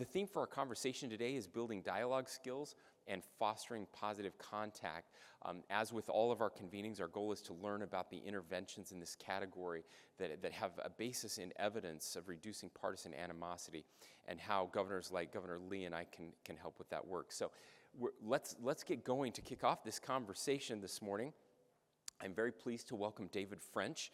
The theme for our conversation today is building dialogue skills and fostering positive contact. As with all of our convenings, our goal is to learn about the interventions in this category that have a basis in evidence of reducing partisan animosity, and how governors like Governor Lee and I can help with that work. So let's get going to kick off this conversation this morning. I'm very pleased to welcome David French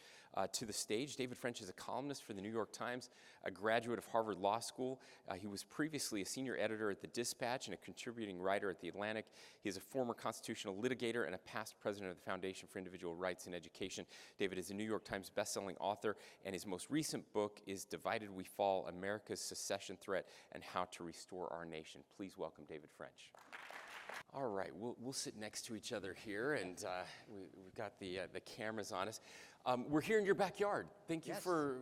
to the stage. David French is a columnist for the New York Times, a graduate of Harvard Law School. He was previously a senior editor at the Dispatch and a contributing writer at the Atlantic. He is a former constitutional litigator and a past president of the Foundation for Individual Rights in Education. David is a New York Times bestselling author, and his most recent book is Divided We Fall: America's Secession Threat and How to Restore Our Nation. Please welcome David French. All right, we'll sit next to each other here, and we've got the cameras on us. We're here in your backyard. Thank you for,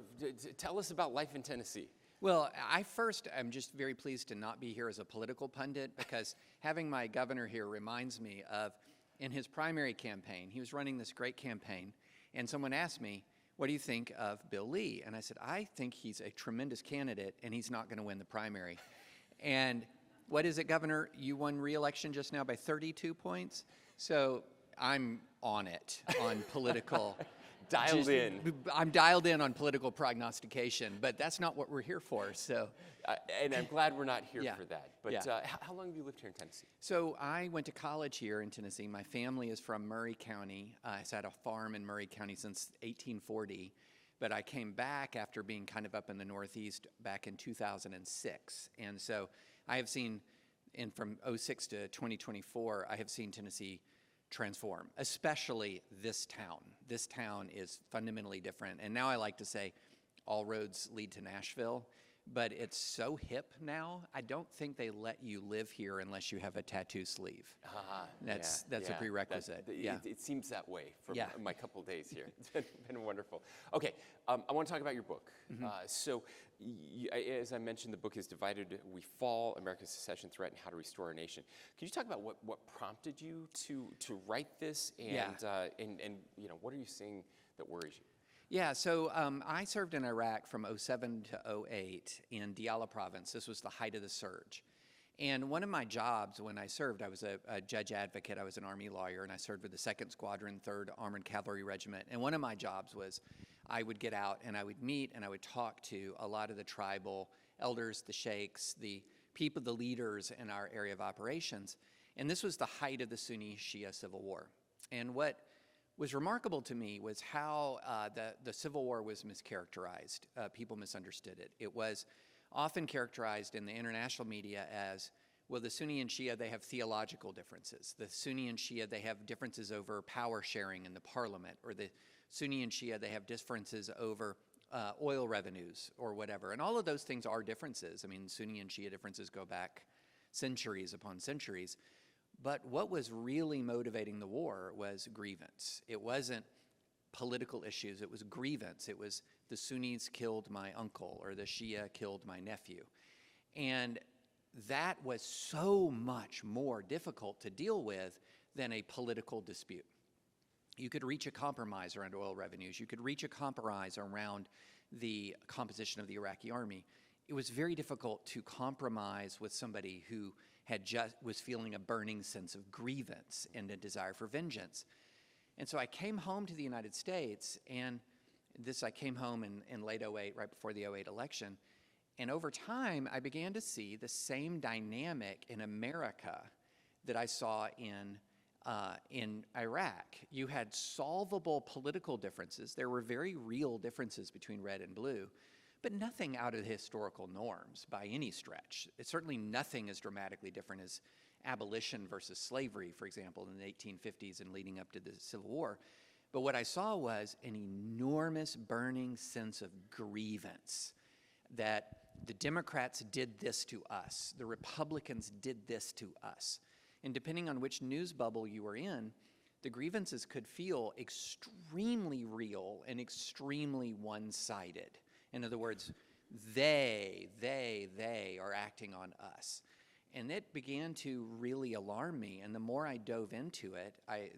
tell us about life in Tennessee. Well, I'm just very pleased to not be here as a political pundit, because having my governor here reminds me of, in his primary campaign, he was running this great campaign, and someone asked me, what do you think of Bill Lee? And I said, I think he's a tremendous candidate, and he's not going to win the primary. And what is it, Governor? You won re-election just now by 32 points. So I'm on it, on political. Dialed in. I'm dialed in on political prognostication, but that's not what we're here for. So, and I'm glad we're not here for that. But yeah. How long have you lived here in Tennessee? So I went to college here in Tennessee. My family is from Murray County. I've had a farm in Murray County since 1840. But I came back after being kind of up in the Northeast back in 2006. And so I have seen, and from 06 to 2024, I have seen Tennessee transform, especially this town. This town is fundamentally different. And now I like to say all roads lead to Nashville, but it's so hip now, I don't think they let you live here unless you have a tattoo sleeve. That's a prerequisite. It seems that way from my couple days here. It's been wonderful. Okay, I want to talk about your book. So, as I mentioned, the book is Divided We Fall: America's Secession Threat and How to Restore Our Nation. Can you talk about what prompted you to write this, and what are you seeing that worries you? Yeah, so I served in Iraq from 07 to 08 in Diyala province. This was the height of the surge. And one of my jobs when I served, I was a judge advocate, I was an Army lawyer, and I served with the 2nd Squadron, 3rd Armored Cavalry Regiment. And one of my jobs was I would get out and I would meet and I would talk to a lot of the tribal elders, the sheikhs, the people, the leaders in our area of operations. And this was the height of the Sunni-Shia civil war. And what was remarkable to me was how the Civil War was mischaracterized. People misunderstood it. It was often characterized in the international media as, well, the Sunni and Shia, they have theological differences. The Sunni and Shia, they have differences over power sharing in the parliament. Or the Sunni and Shia, they have differences over oil revenues or whatever. And all of those things are differences. I mean, Sunni and Shia differences go back centuries upon centuries. But what was really motivating the war was grievance. It wasn't political issues, it was grievance. It was the Sunnis killed my uncle or the Shia killed my nephew. And that was so much more difficult to deal with than a political dispute. You could reach a compromise around oil revenues. You could reach a compromise around the composition of the Iraqi army. It was very difficult to compromise with somebody who was feeling a burning sense of grievance and a desire for vengeance. And so I came home to the United States, and I came home in late 08, right before the 08 election. And over time, I began to see the same dynamic in America that I saw in Iraq. You had solvable political differences. There were very real differences between red and blue, but nothing out of the historical norms by any stretch. It's certainly nothing as dramatically different as abolition versus slavery, for example, in the 1850s and leading up to the Civil War. But what I saw was an enormous burning sense of grievance that the Democrats did this to us, the Republicans did this to us. And depending on which news bubble you were in, the grievances could feel extremely real and extremely one-sided. In other words, they are acting on us. And it began to really alarm me. And the more I dove into it,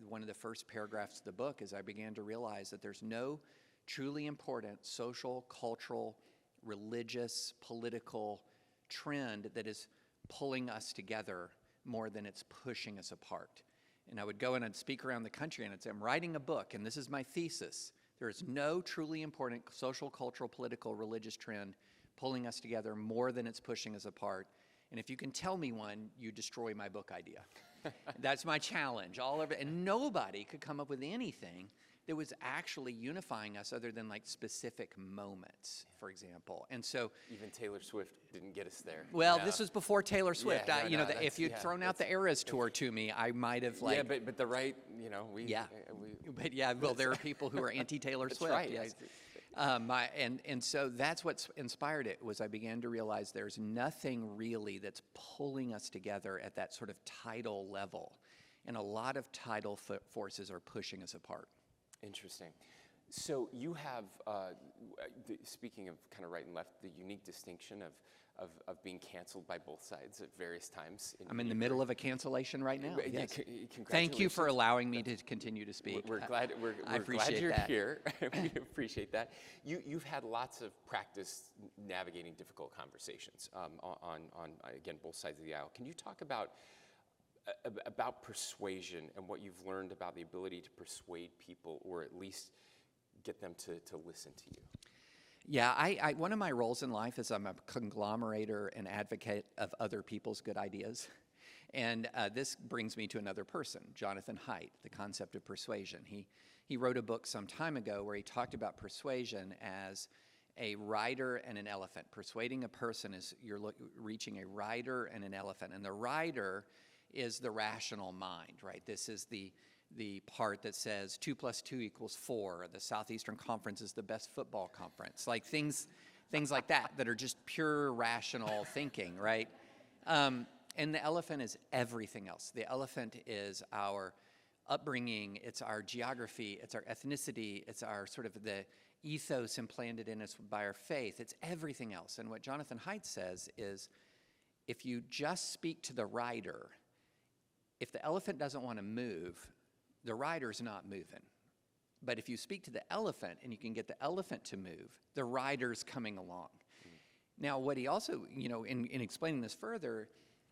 one of the first paragraphs of the book is I began to realize that there's no truly important social, cultural, religious, political trend that is pulling us together more than it's pushing us apart. And I would go and I'd speak around the country and I'd say, I'm writing a book and this is my thesis. There is no truly important social, cultural, political, religious trend pulling us together more than it's pushing us apart. And if you can tell me one, you destroy my book idea. That's my challenge. All of it. And nobody could come up with anything that was actually unifying us other than like specific moments, for example. And so even Taylor Swift didn't get us there. well, No. this was before Taylor Swift. Yeah, no, no, If you'd thrown out the Eras tour to me, I might have like. Yeah, but the right, we. But yeah, well, there are people who are anti-Taylor That's Swift. right. Yes. And so that's what inspired it, was I began to realize there's nothing really that's pulling us together at that sort of tidal level. And a lot of tidal forces are pushing us apart. Interesting. So you have, speaking of kind of right and left, the unique distinction of being canceled by both sides at various times. I'm in the middle of a cancellation right now. Yeah, Yes. congratulations. Thank you for allowing me to continue to speak. We're glad. I appreciate glad you're that. here. We appreciate that. You've had lots of practice navigating difficult conversations on again both sides of the aisle. Can you talk about persuasion and what you've learned about the ability to persuade people, or at least get them to listen to you? Yeah, I one of my roles in life is I'm a conglomerator and advocate of other people's good ideas. And this brings me to another person, Jonathan Haidt, the concept of persuasion. He wrote a book some time ago where he talked about persuasion as a rider and an elephant. Persuading a person is you're reaching a rider and an elephant. And the rider is the rational mind, right? This is the part that says 2 + 2 = 4. The Southeastern Conference is the best football conference. Like things like that are just pure rational thinking, right? And the elephant is everything else. The elephant is our upbringing, it's our geography, it's our ethnicity, it's our sort of the ethos implanted in us by our faith. It's everything else. And what Jonathan Haidt says is, if you just speak to the rider, if the elephant doesn't want to move, the rider's not moving. But if you speak to the elephant and you can get the elephant to move, the rider's coming along. Now, what he also, in explaining this further,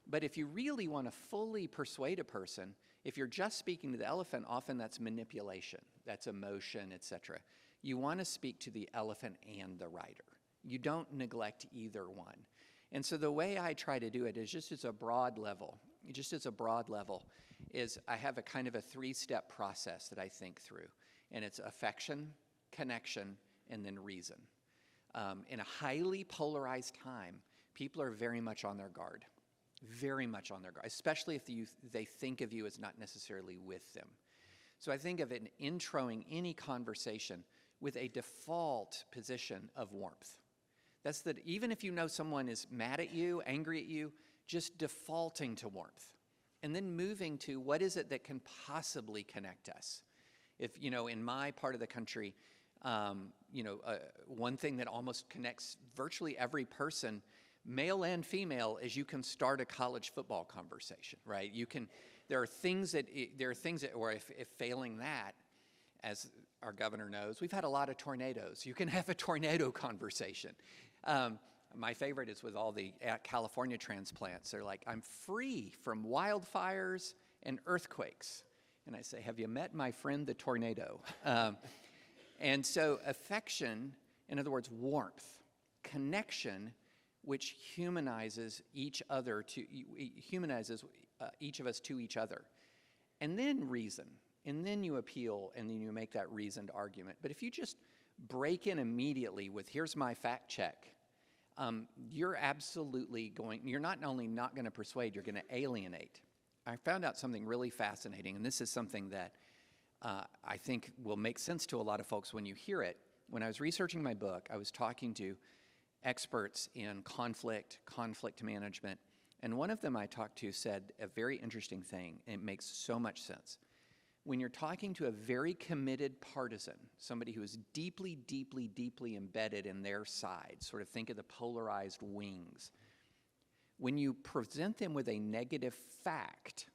but if you really want to fully persuade a person, if you're just speaking to the elephant, often that's manipulation, that's emotion, etc. You want to speak to the elephant and the rider. You don't neglect either one. And so the way I try to do it is just as a broad level, is I have a kind of a 3-step process that I think through. And it's affection, connection, and then reason. In a highly polarized time, people are very much on their guard. Very much on their guard, especially if they think of you as not necessarily with them. So I think of it introing any conversation with a default position of warmth. That's that even if you know someone is mad at you, angry at you, just defaulting to warmth. And then moving to what is it that can possibly connect us? If, in my part of the country, one thing that almost connects virtually every person, male and female, is you can start a college football conversation, right? There are things that, or if failing that, as our governor knows, we've had a lot of tornadoes. You can have a tornado conversation. My favorite is with all the California transplants. They're like, I'm free from wildfires and earthquakes. And I say, have you met my friend the tornado? And so affection, in other words, warmth, connection, which humanizes each of us to each other. And then reason. And then you appeal, and then you make that reasoned argument. But if you just break in immediately with, here's my fact check, you're not only not going to persuade, you're going to alienate. I found out something really fascinating, and this is something that I think will make sense to a lot of folks when you hear it. When I was researching my book, I was talking to experts in conflict management, and one of them I talked to said a very interesting thing, and it makes so much sense. When you're talking to a very committed partisan, somebody who is deeply, deeply, deeply embedded in their side, sort of think of the polarized wings, when you present them with a negative fact,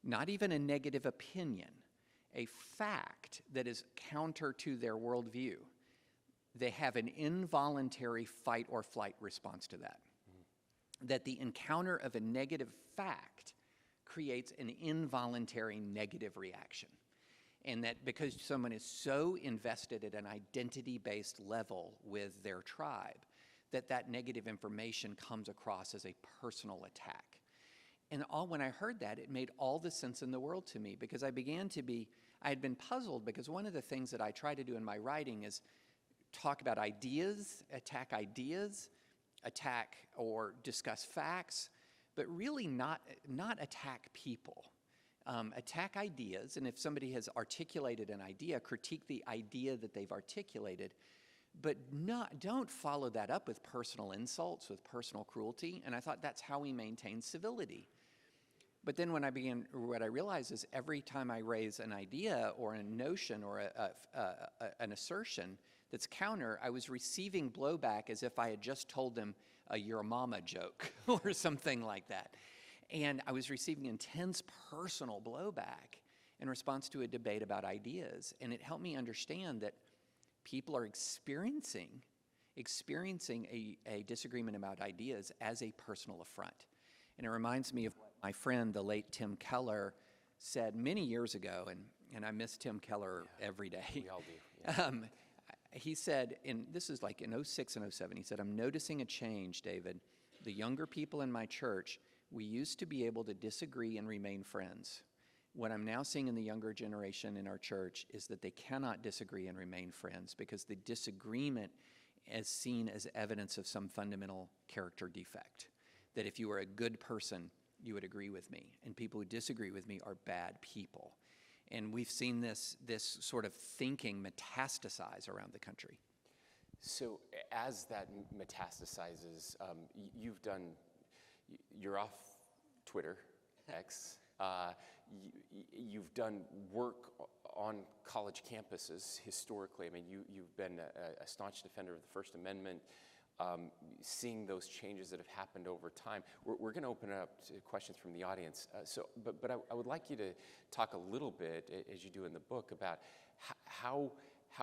not even a negative opinion, a fact that is counter to their worldview, they have an involuntary fight or flight response to that. that the encounter of a negative fact creates an involuntary negative reaction. And that because someone is so invested at an identity-based level with their tribe, that negative information comes across as a personal attack. And when I heard that, it made all the sense in the world to me, because I had been puzzled, because one of the things that I try to do in my writing is talk about ideas, attack or discuss facts, but really not attack people. Attack ideas, and if somebody has articulated an idea, critique the idea that they've articulated, but don't follow that up with personal insults, with personal cruelty. And I thought that's how we maintain civility. But then what I realized is every time I raise an idea or a notion or an assertion that's counter, I was receiving blowback as if I had just told them a your mama joke or something like that. And I was receiving intense personal blowback in response to a debate about ideas. And it helped me understand that people are experiencing a disagreement about ideas as a personal affront. And it reminds me of what my friend, the late Tim Keller, said many years ago, and I miss Tim Keller every day. We all do. Yeah. He said, this is like in 06 and 07, he said, "I'm noticing a change, David. The younger people in my church, we used to be able to disagree and remain friends. What I'm now seeing in the younger generation in our church is that they cannot disagree and remain friends, because the disagreement is seen as evidence of some fundamental character defect. That if you were a good person, you would agree with me, and people who disagree with me are bad people." And we've seen this sort of thinking metastasize around the country. So as that metastasizes, you're off Twitter, X. You've done work on college campuses historically. I mean, you've been a staunch defender of the First Amendment, seeing those changes that have happened over time. We're going to open it up to questions from the audience. But I would like you to talk a little bit, as you do in the book, about how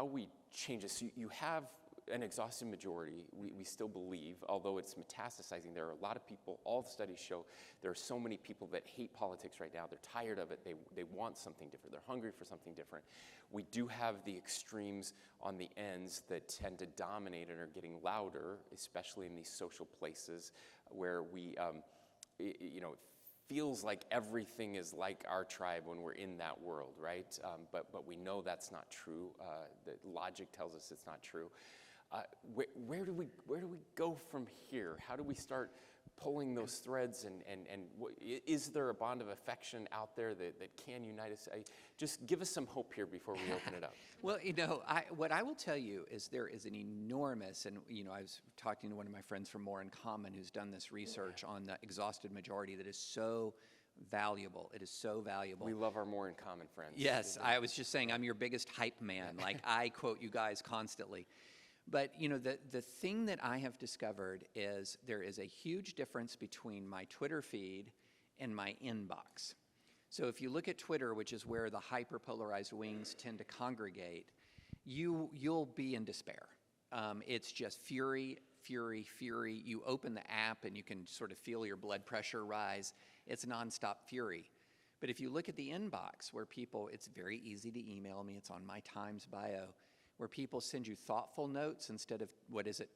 we change this. You have an exhaustive majority, we still believe, although it's metastasizing. There are a lot of people, all the studies show there are so many people that hate politics right now. They're tired of it. They want something different. They're hungry for something different. We do have the extremes on the ends that tend to dominate and are getting louder, especially in these social places where it feels like everything is like our tribe when we're in that world, right? But we know that's not true. The logic tells us it's not true. Where do we go from here? How do we start pulling those threads? And is there a bond of affection out there that can unite us? Just give us some hope here before we open it up. Well, what I will tell you is there is an enormous, and I was talking to one of my friends from More in Common who's done this research on the exhausted majority that is so valuable. It is so valuable. We love our More in Common friends. Yes, I was just saying I'm your biggest hype man. Like, I quote you guys constantly. But, the thing that I have discovered is there is a huge difference between my Twitter feed and my inbox. So if you look at Twitter, which is where the hyper-polarized wings tend to congregate, you'll be in despair. It's just fury, fury, fury. You open the app and you can sort of feel your blood pressure rise. It's nonstop fury. But if you look at the inbox, where it's very easy to email me. It's on my Times bio, where people send you thoughtful notes instead of,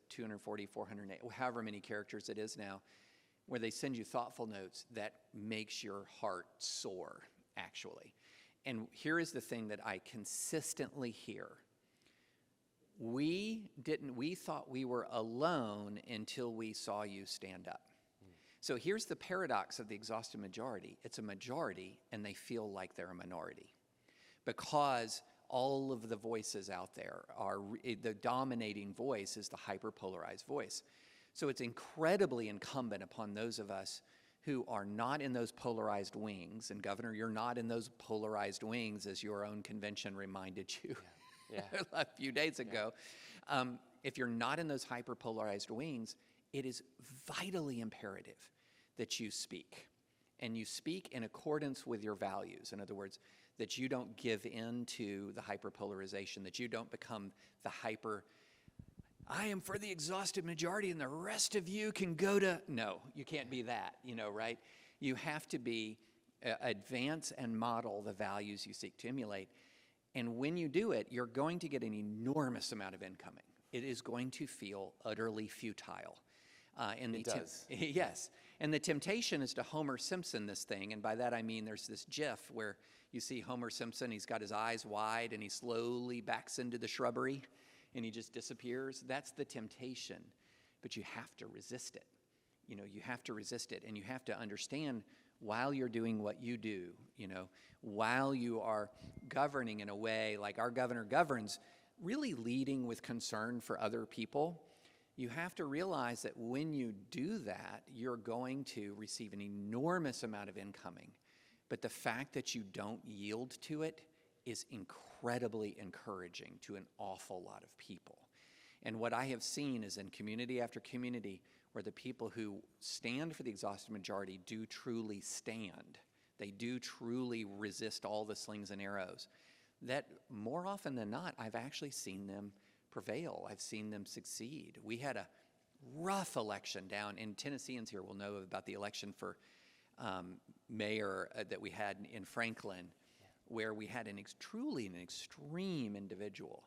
240, 408, however many characters it is now, where they send you thoughtful notes that makes your heart soar, actually. And here is the thing that I consistently hear. We thought we were alone until we saw you stand up. So here's the paradox of the exhausted majority. It's a majority, and they feel like they're a minority. Because all of the voices out there the dominating voice is the hyper-polarized voice. So it's incredibly incumbent upon those of us who are not in those polarized wings, and Governor, you're not in those polarized wings, as your own convention reminded you a few days ago. If you're not in those hyper-polarized wings, it is vitally imperative that you speak, and you speak in accordance with your values. In other words, that you don't give in to the hyperpolarization, that you don't become the I am for the exhausted majority and the rest of you can go to, no, you can't be that, right? You have to be, advance and model the values you seek to emulate. And when you do it, you're going to get an enormous amount of incoming. It is going to feel utterly futile. It does. Yes. And the temptation is to Homer Simpson this thing. And by that I mean there's this GIF where you see Homer Simpson, he's got his eyes wide and he slowly backs into the shrubbery and he just disappears. That's the temptation. But you have to resist it. You have to resist it. And you have to understand while you're doing what you do, while you are governing in a way like our governor governs, really leading with concern for other people, you have to realize that when you do that, you're going to receive an enormous amount of incoming. But the fact that you don't yield to it is incredibly encouraging to an awful lot of people. And what I have seen is in community after community where the people who stand for the exhausted majority do truly stand. They do truly resist all the slings and arrows. That more often than not, I've actually seen them prevail. I've seen them succeed. We had a rough election down, and Tennesseans here will know about the election for mayor that we had in Franklin, where we had truly an extreme individual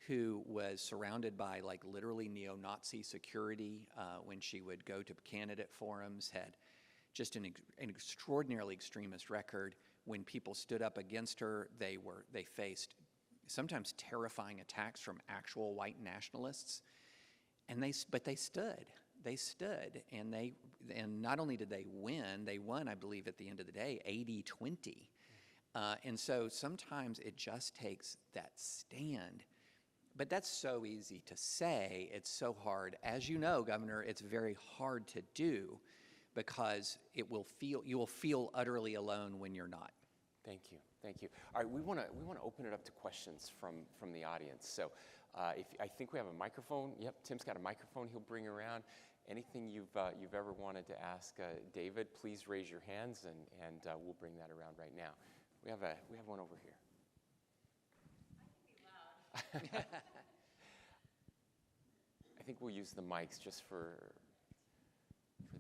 who was surrounded by like literally neo-Nazi security when she would go to candidate forums, had just an extraordinarily extremist record. When people stood up against her, they faced sometimes terrifying attacks from actual white nationalists, but they stood, and not only did they win, they won, I believe, at the end of the day, 80-20. And so sometimes it just takes that stand. But that's so easy to say. It's so hard. As you know, Governor, it's very hard to do because you will feel utterly alone when you're not. Thank you. All right, we want to open it up to questions from the audience. So, I think we have a microphone. Yep, Tim's got a microphone. He'll bring around. Anything you've ever wanted to ask David, please raise your hands, and we'll bring that around right now. We have one over here. I think we'll use the mics just for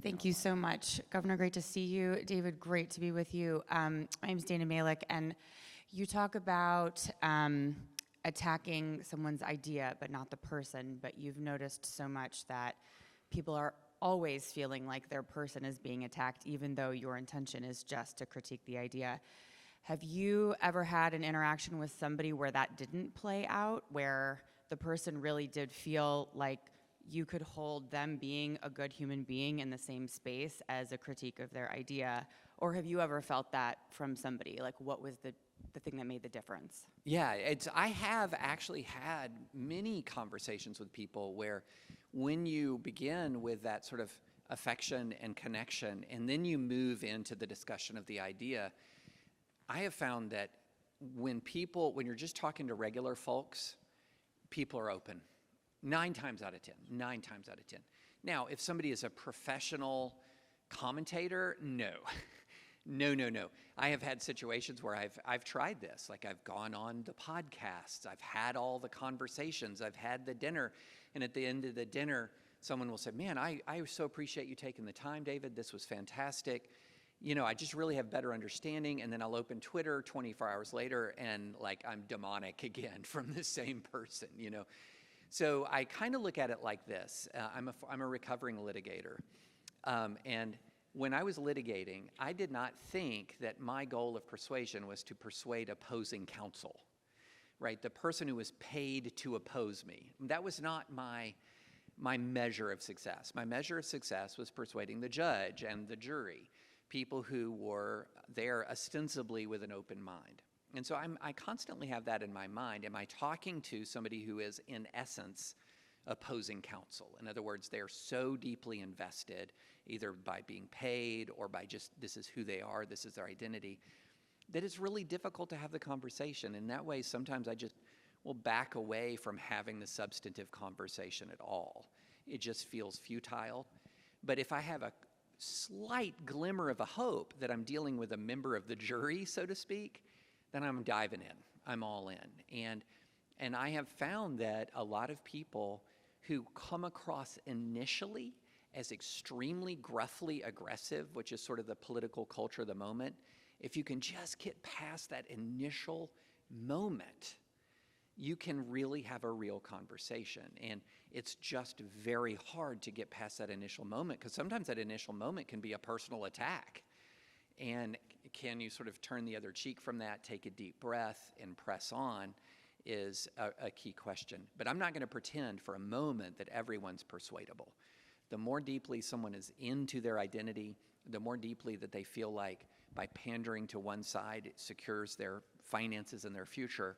Thank you so much. Governor, great to see you. David, great to be with you. My name is Dana Malik, and you talk about attacking someone's idea, but not the person, but you've noticed so much that people are always feeling like their person is being attacked, even though your intention is just to critique the idea. Have you ever had an interaction with somebody where that didn't play out, where the person really did feel like you could hold them being a good human being in the same space as a critique of their idea? Or have you ever felt that from somebody? Like, what was the thing that made the difference? Yeah, I have actually had many conversations with people where when you begin with that sort of affection and connection, and then you move into the discussion of the idea, I have found that when you're just talking to regular folks, people are open. 9 times out of 10. Now, if somebody is a professional commentator, no. No. I have had situations where I've tried this. Like, I've gone on the podcasts, I've had all the conversations, I've had the dinner, and at the end of the dinner, someone will say, man, I so appreciate you taking the time, David. This was fantastic. I just really have better understanding. And then I'll open Twitter 24 hours later, and like I'm demonic again from the same person, So I kind of look at it like this. I'm a recovering litigator. And when I was litigating, I did not think that my goal of persuasion was to persuade opposing counsel, right? The person who was paid to oppose me. That was not my measure of success. My measure of success was persuading the judge and the jury, people who were there ostensibly with an open mind. And so I constantly have that in my mind. Am I talking to somebody who is, in essence, opposing counsel? In other words, they're so deeply invested, either by being paid or by just this is who they are, this is their identity, that it's really difficult to have the conversation. In that way, sometimes I just will back away from having the substantive conversation at all. It just feels futile. But if I have a slight glimmer of a hope that I'm dealing with a member of the jury, so to speak, then I'm diving in. I'm all in. And I have found that a lot of people who come across initially as extremely gruffly aggressive, which is sort of the political culture of the moment, if you can just get past that initial moment, you can really have a real conversation. And it's just very hard to get past that initial moment, because sometimes that initial moment can be a personal attack. And can you sort of turn the other cheek from that, take a deep breath, and press on is a key question. But I'm not going to pretend for a moment that everyone's persuadable. The more deeply someone is into their identity, the more deeply that they feel like by pandering to one side it secures their finances and their future,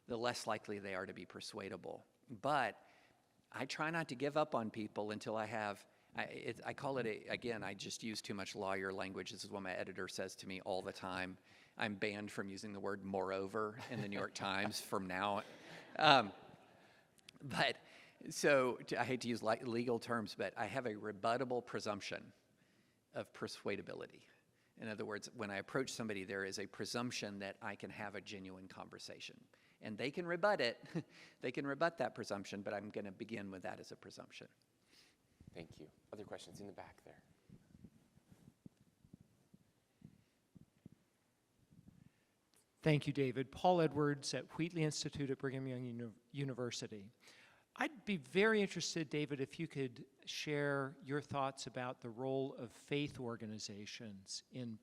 the less likely they are to be persuadable. But I try not to give up on people until I have, I call it, again, I just use too much lawyer language. This is what my editor says to me all the time. I'm banned from using the word moreover in the New York Times from now. But so I hate to use legal terms, but I have a rebuttable presumption of persuadability. In other words, when I approach somebody, there is a presumption that I can have a genuine conversation. And they can rebut it. They can rebut that presumption, but I'm going to begin with that as a presumption. Thank you. Other questions in the back there? Thank you, David. Paul Edwards at Wheatley Institute at Brigham Young University. I'd be very interested, David, if you could share your thoughts about the role of faith organizations in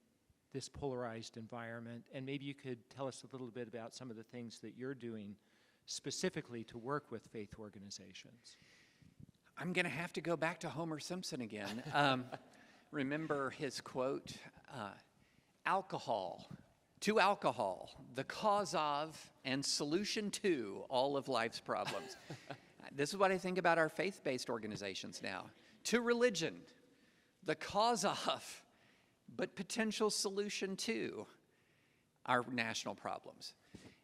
this polarized environment, and maybe you could tell us a little bit about some of the things that you're doing specifically to work with faith organizations. I'm going to have to go back to Homer Simpson again. Remember his quote, alcohol, the cause of and solution to all of life's problems. This is what I think about our faith-based organizations now. To religion, the cause of, but potential solution to our national problems.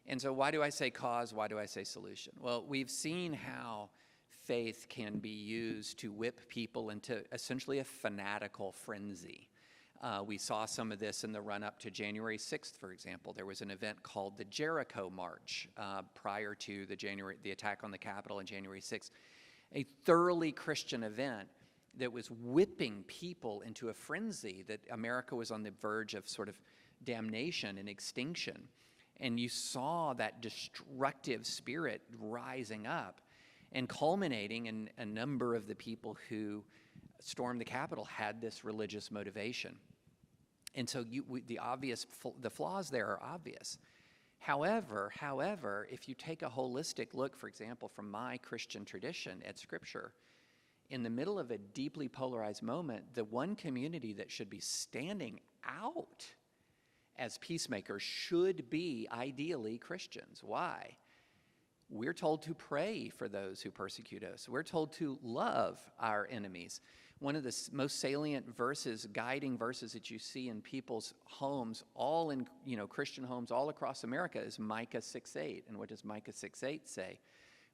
And so why do I say cause? Why do I say solution? Well, we've seen how faith can be used to whip people into essentially a fanatical frenzy. We saw some of this in the run-up to January 6th, for example. There was an event called the Jericho March prior to the attack on the Capitol on January 6th, a thoroughly Christian event that was whipping people into a frenzy that America was on the verge of sort of damnation and extinction. And you saw that destructive spirit rising up and culminating in a number of the people who stormed the Capitol had this religious motivation. And so the flaws there are obvious. However, if you take a holistic look, for example, from my Christian tradition at Scripture, in the middle of a deeply polarized moment, the one community that should be standing out as peacemakers should be ideally Christians. Why? We're told to pray for those who persecute us. We're told to love our enemies. One of the most salient verses, guiding verses that you see in people's homes, all in Christian homes all across America, is Micah 6:8. And what does Micah 6:8 say?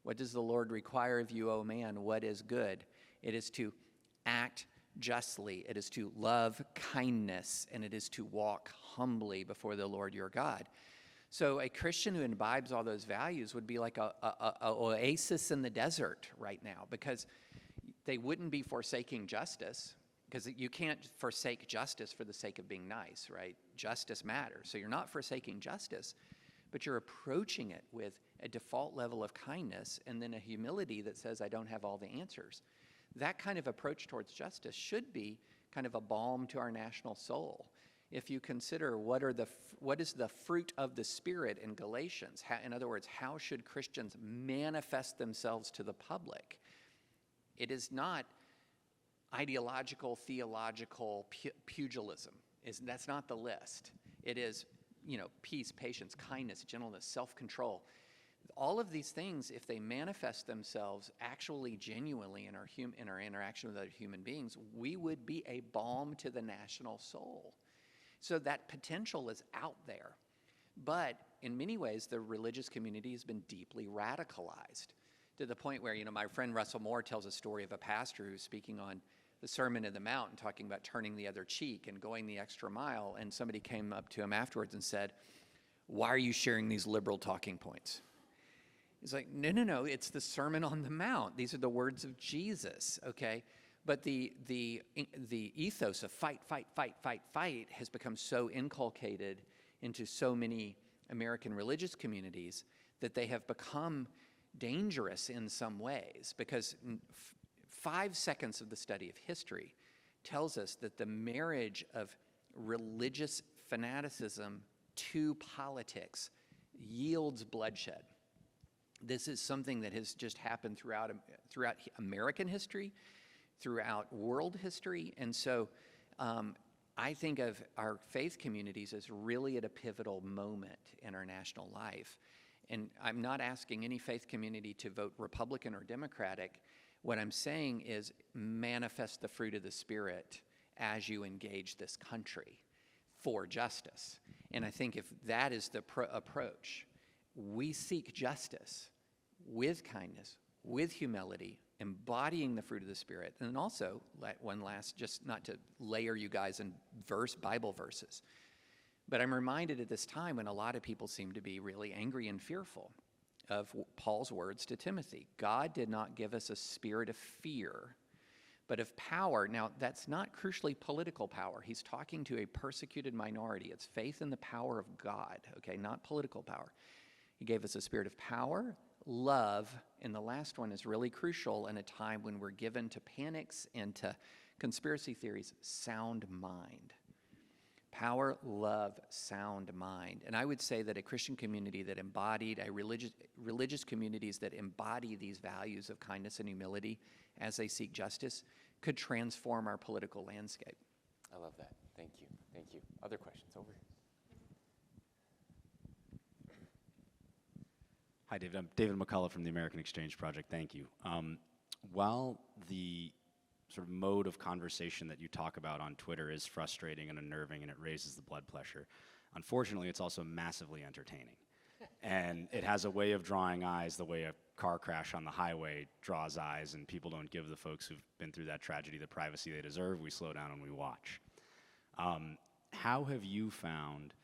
What does the Lord require of you, O man? What is good? It is to act justly. It is to love kindness, and it is to walk humbly before the Lord your God. So a Christian who imbibes all those values would be like a oasis in the desert right now, because they wouldn't be forsaking justice, because you can't forsake justice for the sake of being nice, right? Justice matters. So you're not forsaking justice, but you're approaching it with a default level of kindness and then a humility that says, I don't have all the answers. That kind of approach towards justice should be kind of a balm to our national soul. If you consider what is the fruit of the Spirit in Galatians, in other words, how should Christians manifest themselves to the public? It is not ideological, theological pugilism. That's not the list. It is, peace, patience, kindness, gentleness, self-control. All of these things, if they manifest themselves actually genuinely in our interaction with other human beings, we would be a balm to the national soul. So that potential is out there. But in many ways, the religious community has been deeply radicalized to the point where, my friend Russell Moore tells a story of a pastor who's speaking on the Sermon on the Mount and talking about turning the other cheek and going the extra mile. And somebody came up to him afterwards and said, why are you sharing these liberal talking points? It's like, no, no, no, it's the Sermon on the Mount. These are the words of Jesus, okay? But the ethos of fight, fight, fight, fight, fight has become so inculcated into so many American religious communities that they have become dangerous in some ways, because 5 seconds of the study of history tells us that the marriage of religious fanaticism to politics yields bloodshed. This is something that has just happened throughout American history, throughout world history, and so I think of our faith communities as really at a pivotal moment in our national life. And I'm not asking any faith community to vote Republican or Democratic. What I'm saying is manifest the fruit of the Spirit as you engage this country for justice. And I think if that is the approach, we seek justice with kindness, with humility, embodying the fruit of the Spirit. And then also, one last, just not to layer you guys in Bible verses, but I'm reminded at this time when a lot of people seem to be really angry and fearful of Paul's words to Timothy. God did not give us a spirit of fear, but of power. Now, that's not crucially political power. He's talking to a persecuted minority. It's faith in the power of God, okay, not political power. He gave us a spirit of power, love, and the last one is really crucial in a time when we're given to panics and to conspiracy theories, sound mind. Power, love, sound mind. And I would say that a Christian community that embodied, religious communities that embody these values of kindness and humility as they seek justice could transform our political landscape. I love that. Thank you. Thank you. Other questions? Over here. Hi, David. I'm David McCullough from the American Exchange Project. Thank you. While the sort of mode of conversation that you talk about on Twitter is frustrating and unnerving and it raises the blood pressure, unfortunately, it's also massively entertaining. And it has a way of drawing eyes the way a car crash on the highway draws eyes, and people don't give the folks who've been through that tragedy the privacy they deserve. We slow down and we watch. How have you found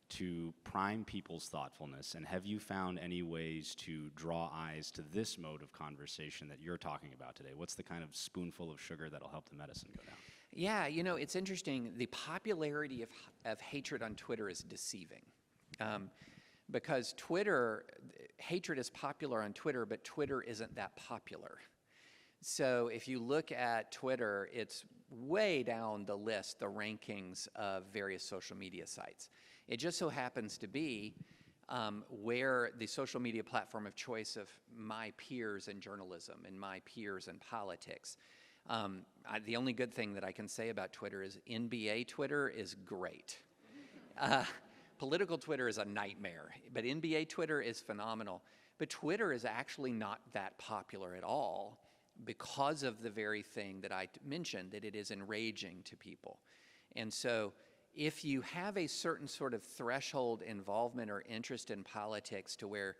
to prime people's thoughtfulness, and have you found any ways to draw eyes to this mode of conversation that you're talking about today? What's the kind of spoonful of sugar that'll help the medicine go down? Yeah, you know, it's interesting. The popularity of hatred on Twitter is deceiving. Because hatred is popular on Twitter, but Twitter isn't that popular. So if you look at Twitter, it's way down the list, the rankings of various social media sites. It just so happens to be where the social media platform of choice of my peers in journalism and my peers in politics. The only good thing that I can say about Twitter is NBA Twitter is great. Political Twitter is a nightmare, but NBA Twitter is phenomenal. But Twitter is actually not that popular at all because of the very thing that I mentioned, that it is enraging to people. And so if you have a certain sort of threshold involvement or interest in politics to where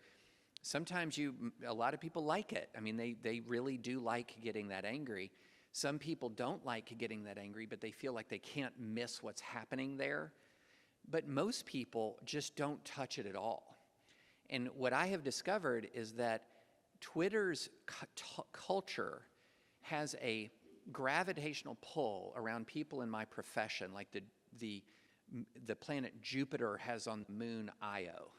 sometimes a lot of people like it. I mean, they really do like getting that angry. Some people don't like getting that angry, but they feel like they can't miss what's happening there. But most people just don't touch it at all. And what I have discovered is that Twitter's culture has a gravitational pull around people in my profession, like the planet Jupiter has on the moon Io.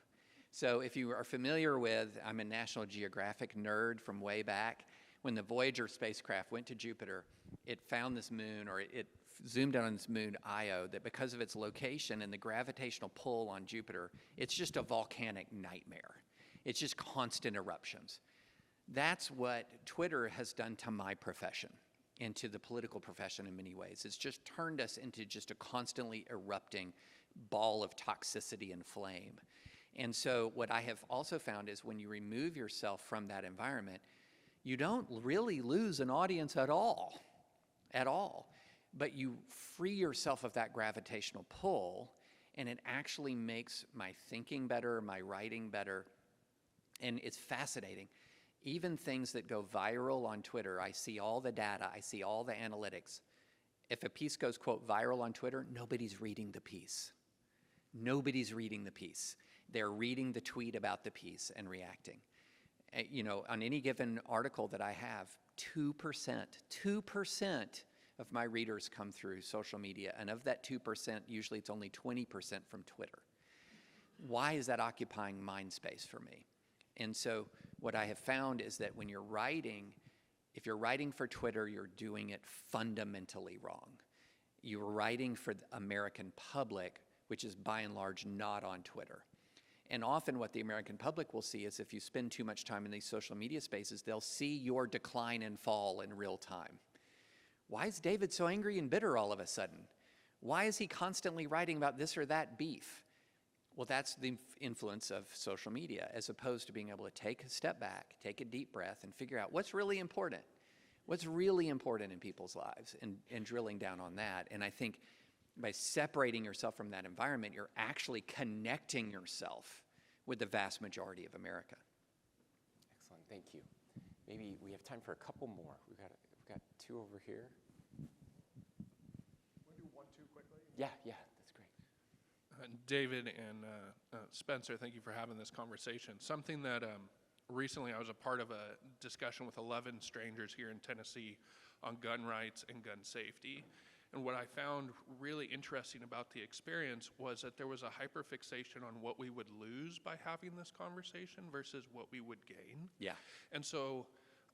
So if you are familiar with, I'm a National Geographic nerd from way back. When the Voyager spacecraft went to Jupiter, it found this moon, or it zoomed in on this moon Io, that because of its location and the gravitational pull on Jupiter, it's just a volcanic nightmare. It's just constant eruptions. That's what Twitter has done to my profession and to the political profession in many ways. It's just turned us into just a constantly erupting ball of toxicity and flame. And so what I have also found is when you remove yourself from that environment, you don't really lose an audience at all, but you free yourself of that gravitational pull, and it actually makes my thinking better, my writing better, and it's fascinating. Even things that go viral on Twitter, I see all the data, I see all the analytics. If a piece goes, quote, viral on Twitter, nobody's reading the piece. Nobody's reading the piece. They're reading the tweet about the piece and reacting. On any given article that I have, 2% of my readers come through social media, and of that 2%, usually it's only 20% from Twitter. Why is that occupying mind space for me? And so what I have found is that when you're writing, if you're writing for Twitter, you're doing it fundamentally wrong. You're writing for the American public, which is by and large not on Twitter. And often what the American public will see is if you spend too much time in these social media spaces, they'll see your decline and fall in real time. Why is David so angry and bitter all of a sudden? Why is he constantly writing about this or that beef? Well, that's the influence of social media, as opposed to being able to take a step back, take a deep breath, and figure out what's really important. What's really important in people's lives, and drilling down on that. And I think by separating yourself from that environment, you're actually connecting yourself with the vast majority of America. Excellent, thank you. Maybe we have time for a couple more. We've got two over here. Want to do 1, 2 quickly? Yeah, that's great. David and Spencer, thank you for having this conversation. Something that recently I was a part of a discussion with 11 strangers here in Tennessee on gun rights and gun safety. And what I found really interesting about the experience was that there was a hyperfixation on what we would lose by having this conversation versus what we would gain. Yeah. And so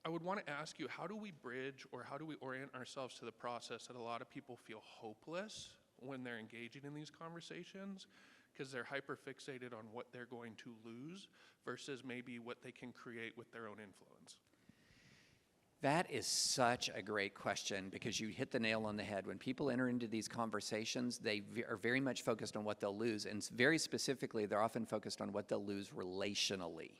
I would want to ask you, how do we bridge or how do we orient ourselves to the process that a lot of people feel hopeless when they're engaging in these conversations because they're hyperfixated on what they're going to lose versus maybe what they can create with their own influence? That is such a great question, because you hit the nail on the head. When people enter into these conversations, they are very much focused on what they'll lose, and very specifically, they're often focused on what they'll lose relationally.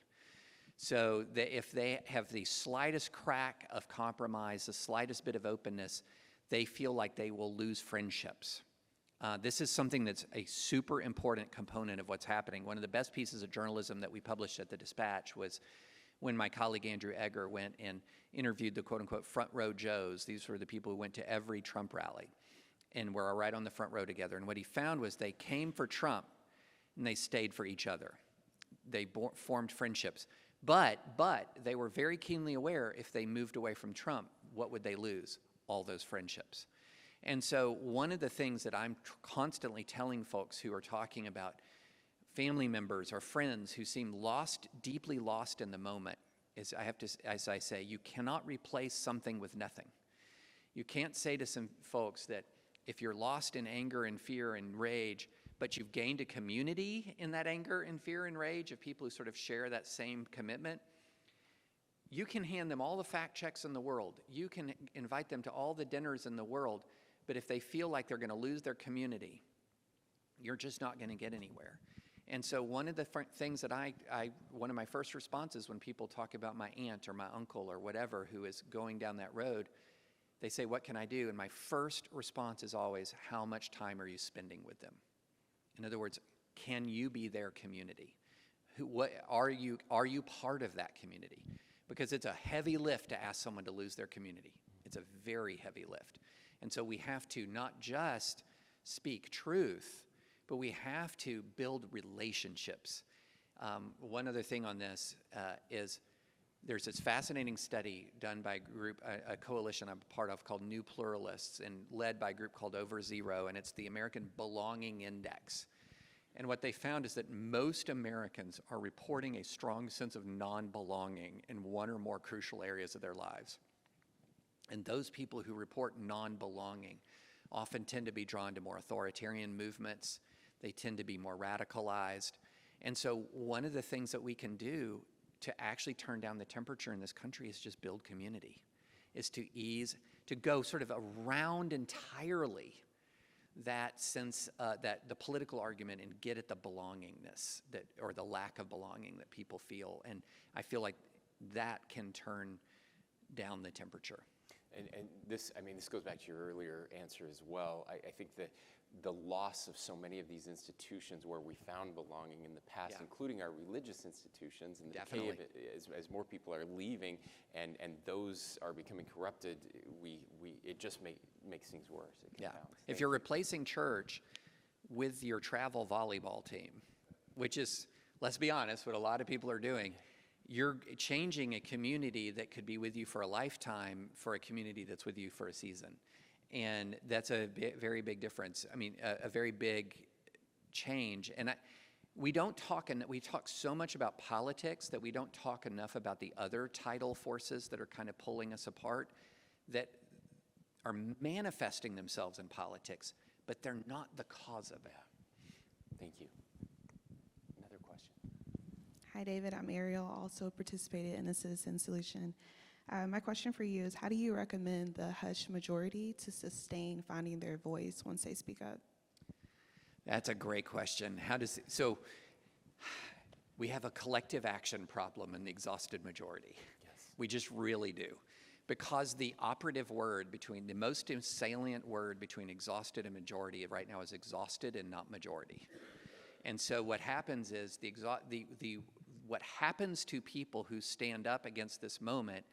So if they have the slightest crack of compromise, the slightest bit of openness, they feel like they will lose friendships. This is something that's a super important component of what's happening. One of the best pieces of journalism that we published at the Dispatch was when my colleague Andrew Egger went and interviewed the quote-unquote front row Joes. These were the people who went to every Trump rally and were right on the front row together. And what he found was they came for Trump and they stayed for each other. They formed friendships. But they were very keenly aware if they moved away from Trump, what would they lose? All those friendships. And so one of the things that I'm constantly telling folks who are talking about family members or friends who seem lost, deeply lost in the moment, is as I say, you cannot replace something with nothing. You can't say to some folks that if you're lost in anger and fear and rage, but you've gained a community in that anger and fear and rage of people who sort of share that same commitment, you can hand them all the fact checks in the world. You can invite them to all the dinners in the world, but if they feel like they're going to lose their community, you're just not going to get anywhere. And so one of the things that one of my first responses when people talk about my aunt or my uncle or whatever who is going down that road, they say, what can I do? And my first response is always, how much time are you spending with them? In other words, can you be their community? Are you part of that community? Because it's a heavy lift to ask someone to lose their community. It's a very heavy lift. And so we have to not just speak truth, but we have to build relationships. One other thing on this is there's this fascinating study done by a coalition I'm a part of called New Pluralists and led by a group called Over Zero, and it's the American Belonging Index. And what they found is that most Americans are reporting a strong sense of non-belonging in one or more crucial areas of their lives. And those people who report non-belonging often tend to be drawn to more authoritarian movements. They tend to be more radicalized. And so one of the things that we can do to actually turn down the temperature in this country is just build community, is to go sort of around entirely that sense, that the political argument, and get at the belongingness or the lack of belonging that people feel. And I feel like that can turn down the temperature. And this goes back to your earlier answer as well. I think that the loss of so many of these institutions where we found belonging in the past, including our religious institutions, and the decay of it, as more people are leaving and those are becoming corrupted, it just makes things worse. If you're replacing church with your travel volleyball team, which is, let's be honest, what a lot of people are doing, you're changing a community that could be with you for a lifetime for a community that's with you for a season. And that's a very big difference. I mean, a very big change. And we talk so much about politics that we don't talk enough about the other tidal forces that are kind of pulling us apart, that are manifesting themselves in politics, but they're not the cause of it. Thank you. Another question. Hi, David. I'm Ariel, also participated in the Citizen Solution. My question for you is, how do you recommend the hush majority to sustain finding their voice once they speak up? That's a great question. So we have a collective action problem in the exhausted majority. Yes. We just really do. Because the operative word between, the most salient word between exhausted and majority right now is exhausted and not majority. And so what happens is, what happens to people who stand up against this moment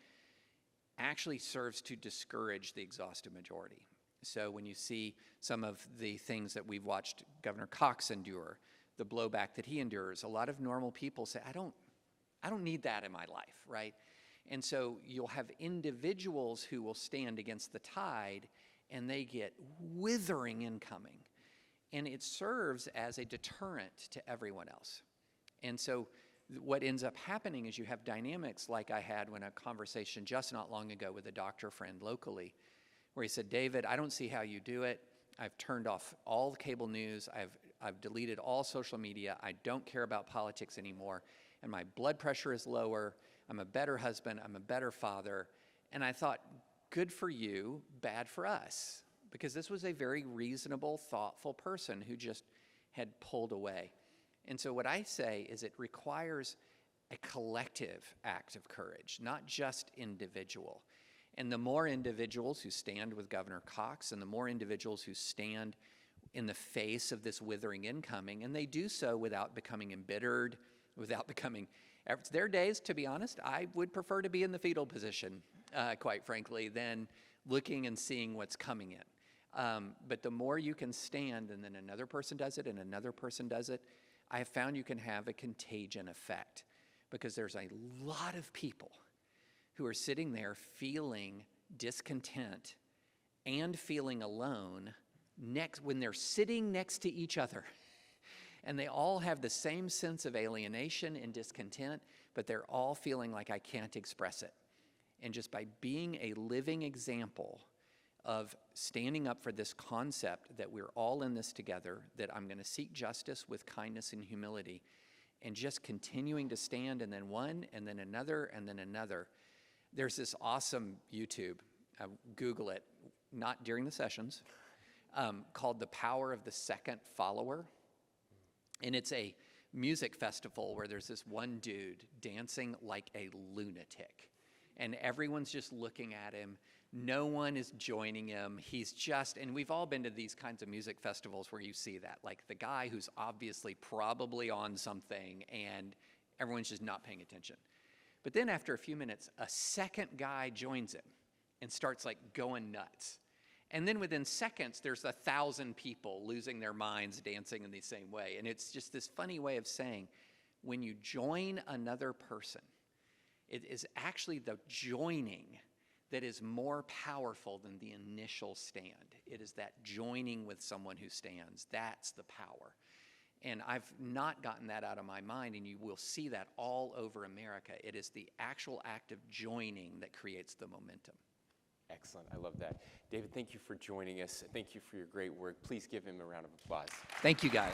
actually serves to discourage the exhausted majority. So when you see some of the things that we've watched Governor Cox endure, the blowback that he endures, a lot of normal people say, I don't need that in my life, right? And so you'll have individuals who will stand against the tide, and they get withering incoming. And it serves as a deterrent to everyone else. And so what ends up happening is you have dynamics like I had when a conversation just not long ago with a doctor friend locally, where he said, David, I don't see how you do it. I've turned off all the cable news. I've deleted all social media. I don't care about politics anymore. And my blood pressure is lower. I'm a better husband. I'm a better father. And I thought, good for you, bad for us. Because this was a very reasonable, thoughtful person who just had pulled away. And so what I say is it requires a collective act of courage, not just individual. And the more individuals who stand with Governor Cox, and the more individuals who stand in the face of this withering incoming, and they do so without becoming embittered, without becoming, there are days, to be honest, I would prefer to be in the fetal position, quite frankly, than looking and seeing what's coming in. But the more you can stand, and then another person does it, and another person does it, I have found you can have a contagion effect, because there's a lot of people who are sitting there feeling discontent and feeling alone when they're sitting next to each other. And they all have the same sense of alienation and discontent, but they're all feeling like I can't express it. And just by being a living example of standing up for this concept that we're all in this together, that I'm going to seek justice with kindness and humility, and just continuing to stand, and then one, and then another, and then another. There's this awesome YouTube, Google it, not during the sessions, called The Power of the Second Follower. And it's a music festival where there's this one dude dancing like a lunatic. And everyone's just looking at him. No one is joining him. He's just, and we've all been to these kinds of music festivals where you see that, like the guy who's obviously probably on something and everyone's just not paying attention. But then after a few minutes, a second guy joins him and starts like going nuts. And then within seconds, there's 1,000 people losing their minds dancing in the same way. And it's just this funny way of saying, when you join another person, it is actually the joining that is more powerful than the initial stand. It is that joining with someone who stands. That's the power. And I've not gotten that out of my mind, and you will see that all over America. It is the actual act of joining that creates the momentum. Excellent. I love that. David, thank you for joining us. Thank you for your great work. Please give him a round of applause. Thank you, guys.